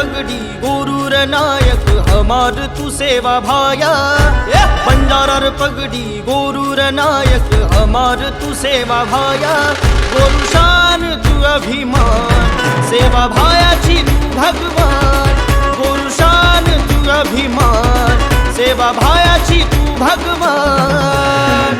पगडी गुरुर नायक हमार तू सेवा भाया। बंजारार पगडी गुरुर नायक हमार तू सेवा भाया। गोरुशान तू अभिमान सेवा भायाची तू भगवान। गोरुशान तू अभिमान सेवा भायाची तू भगवान।